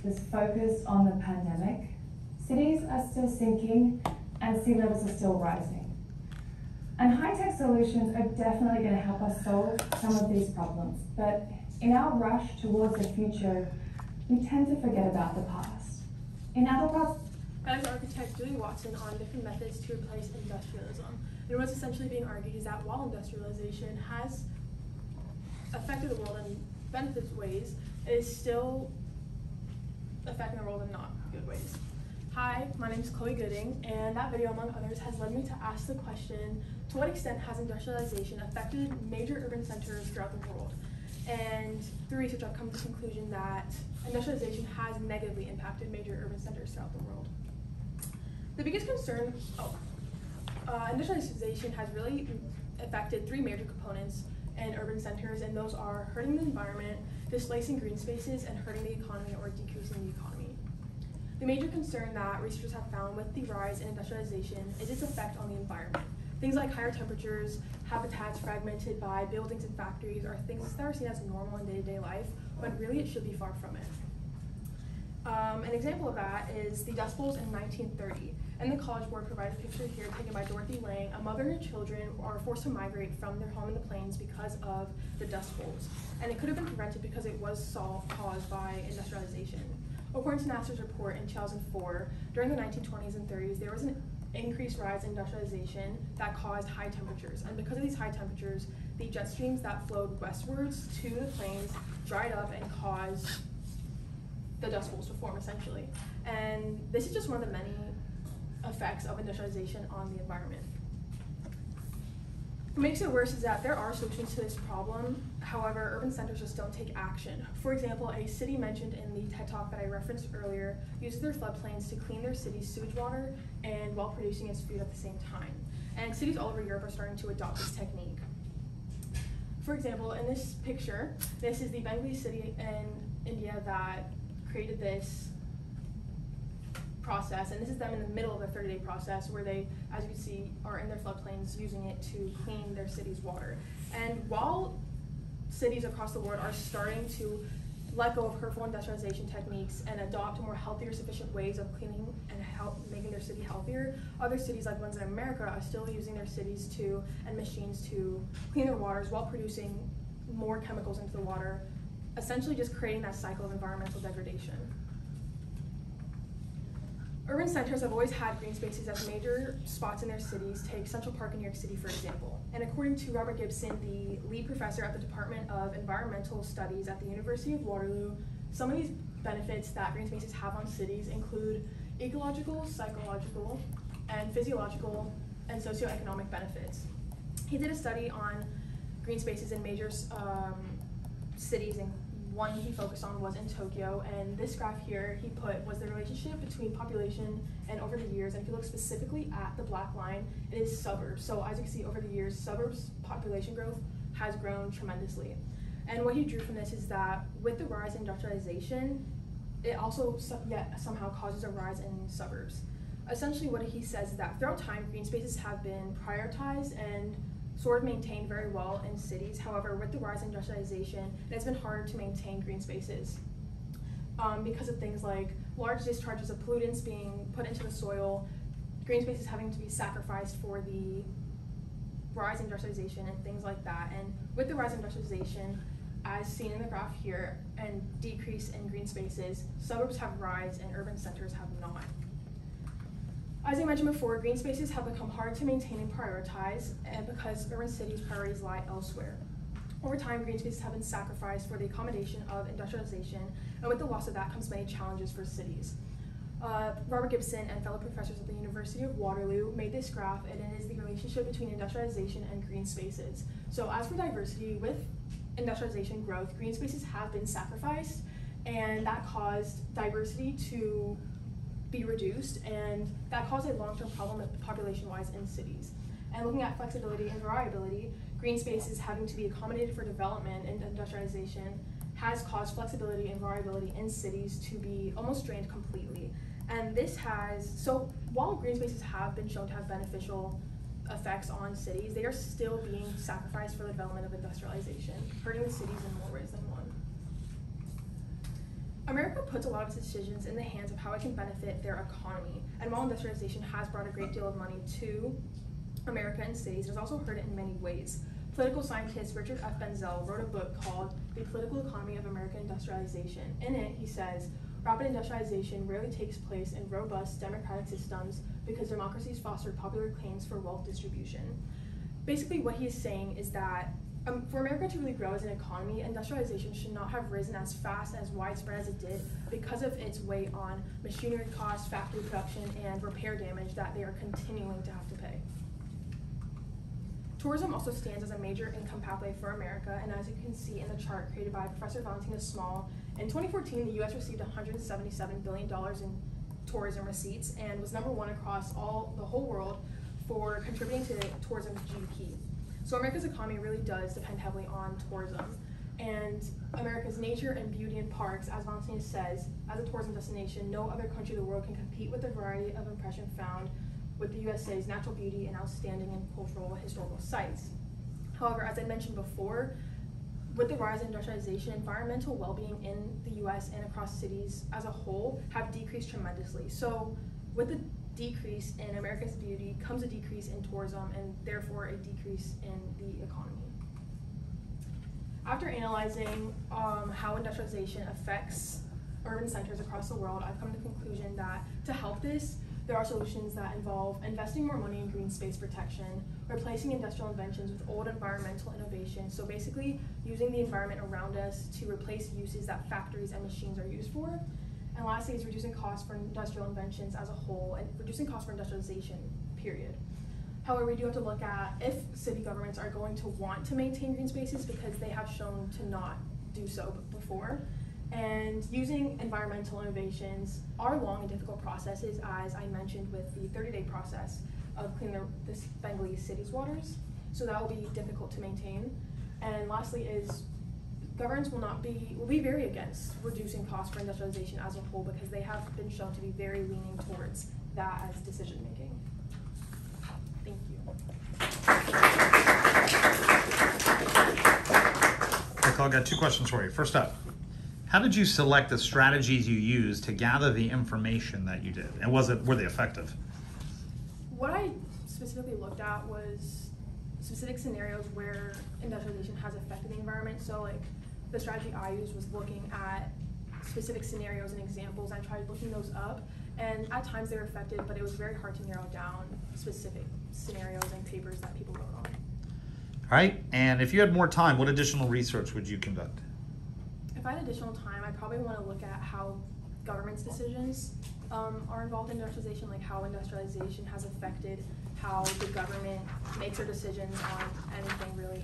is focused on the pandemic. Cities are still sinking and sea levels are still rising. And high-tech solutions are definitely going to help us solve some of these problems, but in our rush towards the future, we tend to forget about the past. In other parts, as architect Julie Watson on different methods to replace industrialism. And what's essentially being argued is that while industrialization has affected the world in benefits ways, it is still affecting the world in not good ways. Hi, my name is Chloe Gooding, and that video, among others, has led me to ask the question, to what extent has industrialization affected major urban centers throughout the world? And through research, I've come to the conclusion that industrialization has negatively impacted major urban centers throughout the world. The biggest concern, industrialization has really affected three major components in urban centers, and those are hurting the environment, displacing green spaces, and hurting the economy or decreasing the economy. The major concern that researchers have found with the rise in industrialization is its effect on the environment. Things like higher temperatures, habitats fragmented by buildings and factories are things that are seen as normal in day-to-day life, but really it should be far from it. An example of that is the Dust Bowls in 1930. And the College Board provides a picture here taken by Dorothy Lang. A mother and her children are forced to migrate from their home in the plains because of the Dust Bowls. And it could have been prevented because it was caused by industrialization. According to NASA's report in 2004, during the 1920s and 30s, there was an increased rise in industrialization that caused high temperatures. And because of these high temperatures, the jet streams that flowed westwards to the plains dried up and caused the Dust Bowls to form, essentially. And this is just one of the many effects of industrialization on the environment. What makes it worse is that there are solutions to this problem. However, urban centers just don't take action. For example, a city mentioned in the TED Talk that I referenced earlier uses their floodplains to clean their city's sewage water and while producing its food at the same time. And cities all over Europe are starting to adopt this technique. For example, in this picture, this is the Bengali city in India that created this process, and this is them in the middle of a 30-day process where they, as you can see, are in their floodplains using it to clean their city's water. And while cities across the world are starting to let go of hurtful industrialization techniques and adopt more healthier, sufficient ways of cleaning and making their city healthier, other cities like ones in America are still using their cities and machines to clean their waters while producing more chemicals into the water, essentially just creating that cycle of environmental degradation. Urban centers have always had green spaces as major spots in their cities. Take Central Park in New York City, for example. And according to Robert Gibson, the lead professor at the Department of Environmental Studies at the University of Waterloo, some of these benefits that green spaces have on cities include ecological, psychological, and physiological and socioeconomic benefits. He did a study on green spaces in major cities, and one he focused on was in Tokyo, and this graph here he put was the relationship between population and over the years, and if you look specifically at the black line, it is suburbs. So as you can see, over the years, suburbs population growth has grown tremendously. And what he drew from this is that with the rise in industrialization, it also somehow causes a rise in suburbs. Essentially what he says is that throughout time, green spaces have been prioritized and sort of maintained very well in cities. However, with the rise in industrialization, it's been harder to maintain green spaces because of things like large discharges of pollutants being put into the soil, green spaces having to be sacrificed for the rise in industrialization and things like that. And with the rise in industrialization, as seen in the graph here, and decrease in green spaces, suburbs have rise and urban centers have not. As I mentioned before, green spaces have become hard to maintain and prioritize because urban cities' priorities lie elsewhere. Over time, green spaces have been sacrificed for the accommodation of industrialization, and with the loss of that comes many challenges for cities. Robert Gibson and fellow professors at the University of Waterloo made this graph, and it is the relationship between industrialization and green spaces. So as for diversity, with industrialization growth, green spaces have been sacrificed, and that caused diversity to be reduced, and that caused a long-term problem population-wise in cities. And looking at flexibility and variability, green spaces having to be accommodated for development and industrialization has caused flexibility and variability in cities to be almost drained completely. And this so while green spaces have been shown to have beneficial effects on cities, they are still being sacrificed for the development of industrialization, hurting the cities in more ways than one. America puts a lot of its decisions in the hands of how it can benefit their economy. And while industrialization has brought a great deal of money to America and cities, it has also hurt it in many ways. Political scientist Richard F. Benzel wrote a book called The Political Economy of American Industrialization. In it, he says, rapid industrialization rarely takes place in robust democratic systems because democracies foster popular claims for wealth distribution. Basically, what he is saying is that for America to really grow as an economy, industrialization should not have risen as fast and as widespread as it did because of its weight on machinery costs, factory production, and repair damage that they are continuing to have to pay. Tourism also stands as a major income pathway for America, and as you can see in the chart created by Professor Valentina Small, in 2014, the U.S. received $177 billion in tourism receipts and was #1 across the whole world for contributing to tourism's GDP. So America's economy really does depend heavily on tourism. And America's nature and beauty and parks, as Valentina says, as a tourism destination, no other country in the world can compete with the variety of impression found with the USA's natural beauty and outstanding and cultural historical sites. However, as I mentioned before, with the rise in industrialization, environmental well-being in the US and across cities as a whole have decreased tremendously. So with the decrease in America's beauty comes a decrease in tourism and therefore a decrease in the economy. After analyzing how industrialization affects urban centers across the world, I've come to the conclusion that to help this, there are solutions that involve investing more money in green space protection, replacing industrial inventions with old environmental innovations, so basically using the environment around us to replace uses that factories and machines are used for. And lastly is reducing costs for industrial inventions as a whole and reducing costs for industrialization, period. However, we do have to look at if city governments are going to want to maintain green spaces because they have shown to not do so before. And using environmental innovations are long and difficult processes, as I mentioned with the 30-day process of cleaning the Bengali city's waters. So that will be difficult to maintain. And lastly is governments will be very against reducing costs for industrialization as a whole because they have been shown to be very leaning towards that as decision making. Thank you. Okay, I've got 2 questions for you. First up, how did you select the strategies you used to gather the information that you did? And were they effective? What I specifically looked at was specific scenarios where industrialization has affected the environment. So like the strategy I used was looking at specific scenarios and examples. I tried looking those up, and at times they were effective, but it was very hard to narrow down specific scenarios and papers that people wrote on. All right, and if you had more time, what additional research would you conduct? If I had additional time, I'd probably want to look at how government's decisions are involved in industrialization, like how industrialization has affected how the government makes their decisions on anything really